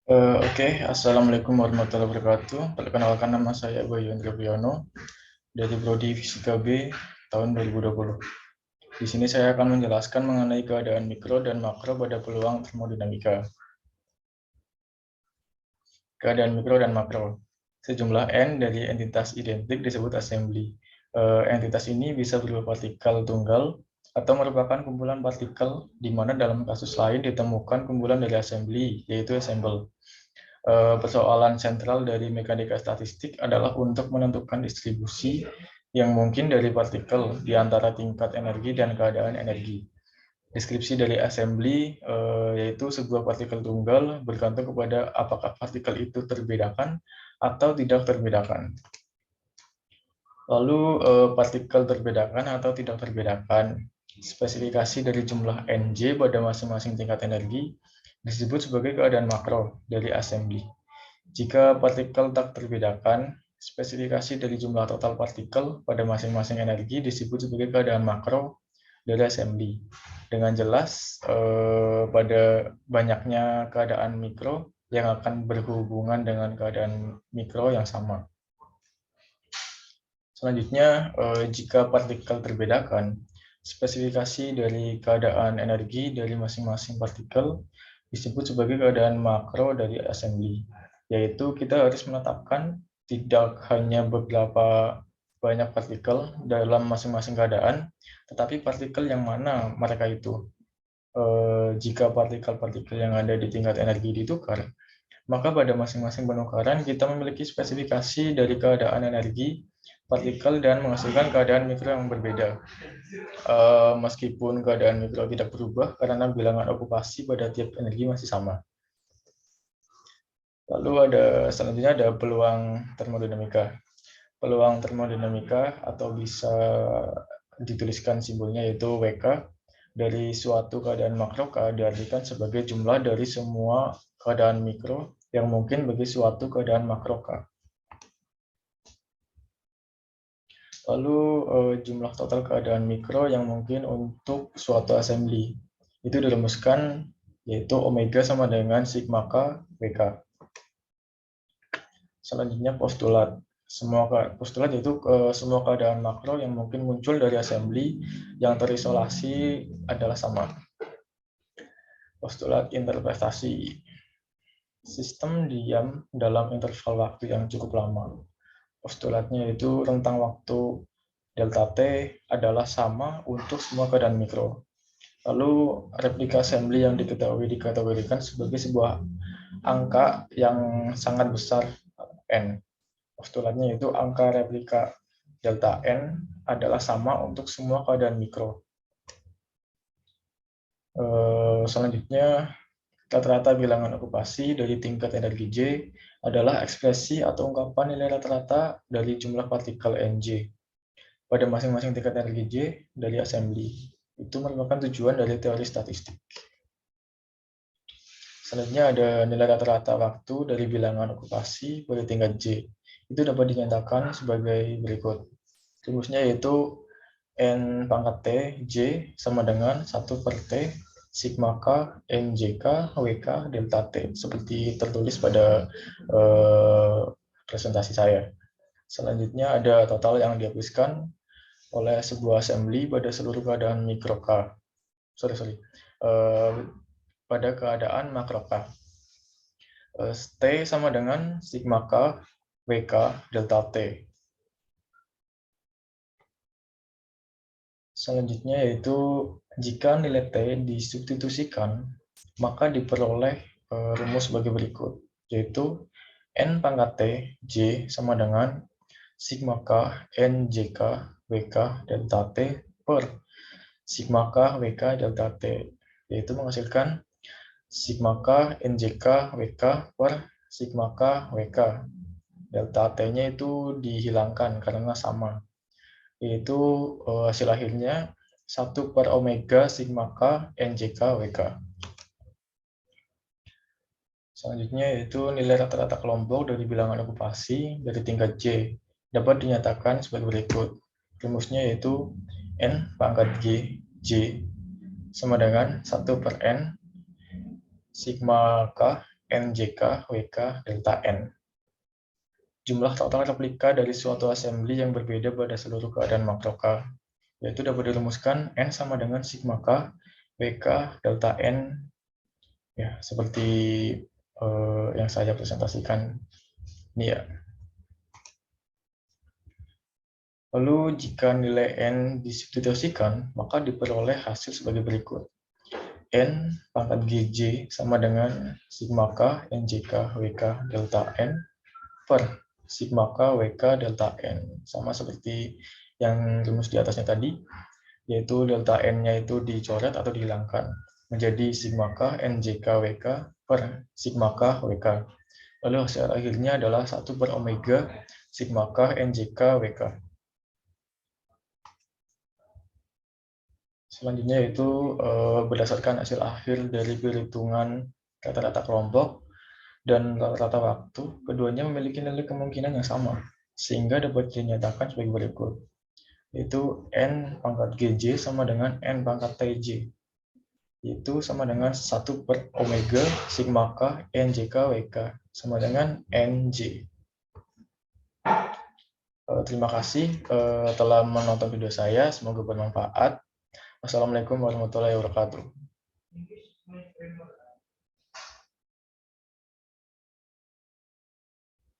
Oke, Assalamualaikum warahmatullahi wabarakatuh. Perkenalkan, nama saya Bayu Indra Priyono dari Prodi Fisika B tahun 2020. Di sini saya akan menjelaskan mengenai keadaan mikro dan makro pada peluang termodinamika. Keadaan mikro dan makro. Sejumlah N dari entitas identik disebut assembly. Entitas ini bisa berupa partikel tunggal atau merupakan kumpulan partikel, di mana dalam kasus lain ditemukan kumpulan dari assembly, yaitu assemble. Persoalan sentral dari mekanika statistik adalah untuk menentukan distribusi yang mungkin dari partikel di antara tingkat energi dan keadaan energi. Deskripsi dari assembly yaitu sebuah partikel tunggal bergantung kepada apakah partikel itu terbedakan atau tidak terbedakan. Lalu partikel terbedakan atau tidak terbedakan. Spesifikasi dari jumlah Nj pada masing-masing tingkat energi disebut sebagai keadaan makro dari assembly. Jika partikel tak terbedakan, spesifikasi dari jumlah total partikel pada masing-masing energi disebut sebagai keadaan makro dari assembly. Dengan jelas, pada banyaknya keadaan mikro yang akan berhubungan dengan keadaan mikro yang sama. Selanjutnya, jika partikel terbedakan, spesifikasi dari keadaan energi dari masing-masing partikel disebut sebagai keadaan makro dari assembly, yaitu kita harus menetapkan tidak hanya beberapa banyak partikel dalam masing-masing keadaan, tetapi partikel yang mana mereka itu. Jika partikel-partikel yang ada di tingkat energi ditukar, maka pada masing-masing penukaran kita memiliki spesifikasi dari keadaan energi partikel dan menghasilkan keadaan mikro yang berbeda. Meskipun keadaan mikro tidak berubah karena bilangan okupasi pada tiap energi masih sama. Lalu selanjutnya ada peluang termodinamika. Peluang termodinamika atau bisa dituliskan simbolnya yaitu WK dari suatu keadaan makro diartikan sebagai jumlah dari semua keadaan mikro yang mungkin bagi suatu keadaan makro K. Lalu jumlah total keadaan mikro yang mungkin untuk suatu assembly. Itu dirumuskan yaitu omega sama dengan sigma K WK. Selanjutnya postulat. Postulat yaitu semua keadaan makro yang mungkin muncul dari assembly yang terisolasi adalah sama. Postulat interpretasi. Sistem diam dalam interval waktu yang cukup lama. Postulatnya itu rentang waktu delta T adalah sama untuk semua keadaan mikro. Lalu replika assembly yang diketahui dikategorikan sebagai sebuah angka yang sangat besar N. Postulatnya itu angka replika delta N adalah sama untuk semua keadaan mikro. Selanjutnya, rata-rata bilangan okupasi dari tingkat energi J adalah ekspresi atau ungkapan nilai rata-rata dari jumlah partikel Nj pada masing-masing tingkat energi J dari assembly. Itu merupakan tujuan dari teori statistik. Selanjutnya ada nilai rata-rata waktu dari bilangan okupasi pada tingkat J. Itu dapat dinyatakan sebagai berikut. Rumusnya yaitu N pangkat T J sama dengan 1 per T sigma K NJK WK delta T, seperti tertulis pada presentasi saya. Selanjutnya ada total yang dihapuskan oleh sebuah assembly pada seluruh keadaan mikro K. Pada keadaan makro K. T sama dengan sigma K WK delta T. Selanjutnya yaitu jika nilai T disubstitusikan, maka diperoleh rumus sebagai berikut, yaitu N pangkat T J sama dengan sigma K NJK WK delta T per sigma K WK delta T, yaitu menghasilkan sigma K NJK WK per sigma K WK. Delta T-nya itu dihilangkan karena sama, yaitu hasil akhirnya 1 per omega sigma K NJK WK. Selanjutnya yaitu nilai rata-rata kelompok dari bilangan okupasi dari tingkat J dapat dinyatakan sebagai berikut. Rumusnya yaitu N pangkat G J sama dengan 1 per N sigma K NJK, WK, delta N. Jumlah total replika dari suatu assembly yang berbeda pada seluruh keadaan makro K, yaitu dapat dirumuskan N sama dengan sigma K, WK, delta N, ya seperti yang saya presentasikan ini ya. Lalu jika nilai N disubstitusikan, maka diperoleh hasil sebagai berikut. N pangkat GJ sama dengan sigma K, NJK, WK, delta N per sigma K, WK, delta N. Sama seperti yang rumus di atasnya tadi, yaitu delta N-nya itu dicoret atau dihilangkan. Menjadi sigma K, NJK, WK per sigma K, WK. Lalu hasil akhirnya adalah 1 per omega sigma K, NJK, WK. Selanjutnya yaitu berdasarkan hasil akhir dari perhitungan rata-rata kelompok dan rata-rata waktu, keduanya memiliki nilai kemungkinan yang sama, sehingga dapat dinyatakan sebagai berikut, yaitu N pangkat GJ sama dengan N pangkat TJ, itu sama dengan 1 per omega sigma K NJK WK sama dengan NJ. Terima kasih telah menonton video saya, semoga bermanfaat. Wassalamualaikum warahmatullahi wabarakatuh.